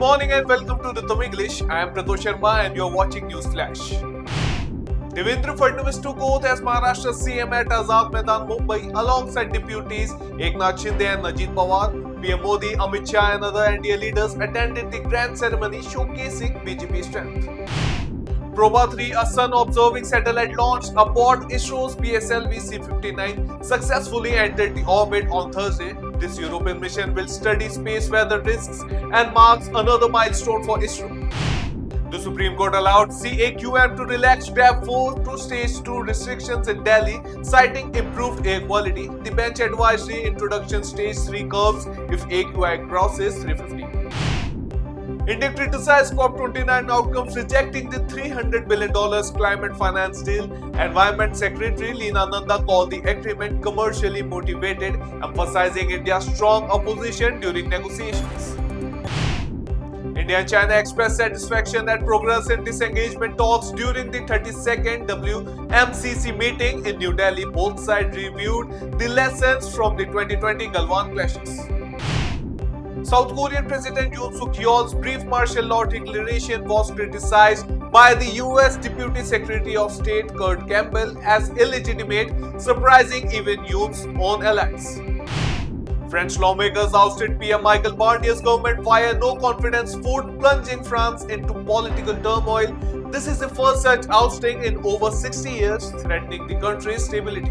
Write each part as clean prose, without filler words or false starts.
morning and welcome to Rhythm English. I am Prato Sharma and you are watching News Flash. Devendra Fadnavis took oath as Maharashtra CM at Azad Maidan, Mumbai, alongside deputies Eknath Shinde and Ajit Pawar. PM Modi, Amit Shah and other NDA leaders attended the grand ceremony showcasing BJP strength. Probha 3, a sun-observing satellite launched aboard ISRO's PSLV C-59, successfully entered the orbit on Thursday. This European mission will study space weather risks and marks another milestone for ISRO. The Supreme Court allowed CAQM to relax Step 4 to Stage 2 restrictions in Delhi, citing improved air quality. The bench advised the introduction Stage 3 curbs if AQI crosses 350. India criticized COP29 outcomes, rejecting the $300 billion climate finance deal. Environment Secretary Leena Nanda called the agreement commercially motivated, emphasizing India's strong opposition during negotiations. India and China expressed satisfaction at progress in disengagement talks during the 32nd WMCC meeting in New Delhi. Both sides reviewed the lessons from the 2020 Galwan clashes. South Korean President Yoon Suk Yeol's brief martial law declaration was criticized by the US Deputy Secretary of State Kurt Campbell as illegitimate, surprising even Yoon's own allies. French lawmakers ousted PM Michel Barnier's government via no-confidence vote, plunging France into political turmoil. This is the first such ousting in over 60 years, threatening the country's stability.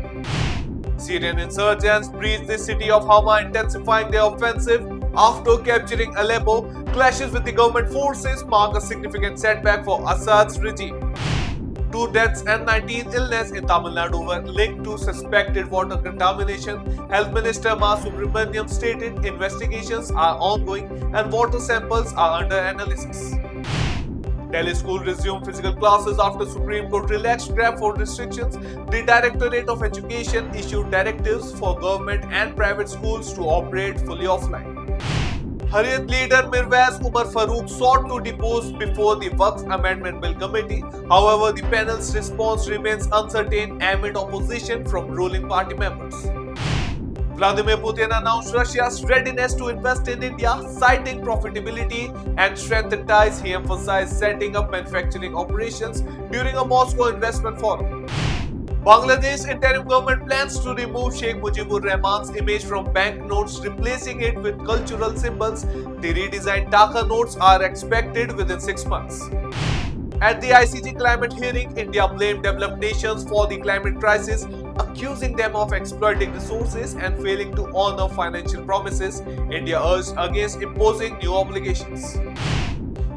Syrian insurgents breached the city of Hama, intensifying their offensive after capturing Aleppo. Clashes with the government forces mark a significant setback for Assad's regime. 2 deaths and 19 illness in Tamil Nadu were linked to suspected water contamination. Health Minister Ma Subramaniam stated investigations are ongoing and water samples are under analysis. Delhi school resumed physical classes after Supreme Court relaxed Step 4 restrictions. The Directorate of Education issued directives for government and private schools to operate fully offline. Hariyat leader Mirwais Umar Farooq sought to depose before the Waqf Amendment Bill Committee. However, the panel's response remains uncertain amid opposition from ruling party members. Vladimir Putin announced Russia's readiness to invest in India, citing profitability and strengthened ties. He emphasized setting up manufacturing operations during a Moscow investment forum. Bangladesh interim government plans to remove Sheikh Mujibur Rahman's image from banknotes, replacing it with cultural symbols. The redesigned Dhaka notes are expected within 6 months. At the ICJ climate hearing, India blamed developed nations for the climate crisis, accusing them of exploiting resources and failing to honor financial promises. India urged against imposing new obligations.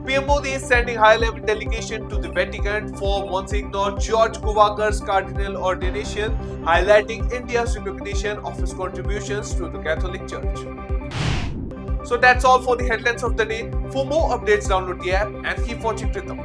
PM Modi is sending high-level delegation to the Vatican for Monsignor George Kuvakar's cardinal ordination, highlighting India's recognition of his contributions to the Catholic Church. So that's all for the headlines of the day. For more updates, download the app and keep watching Rhythm.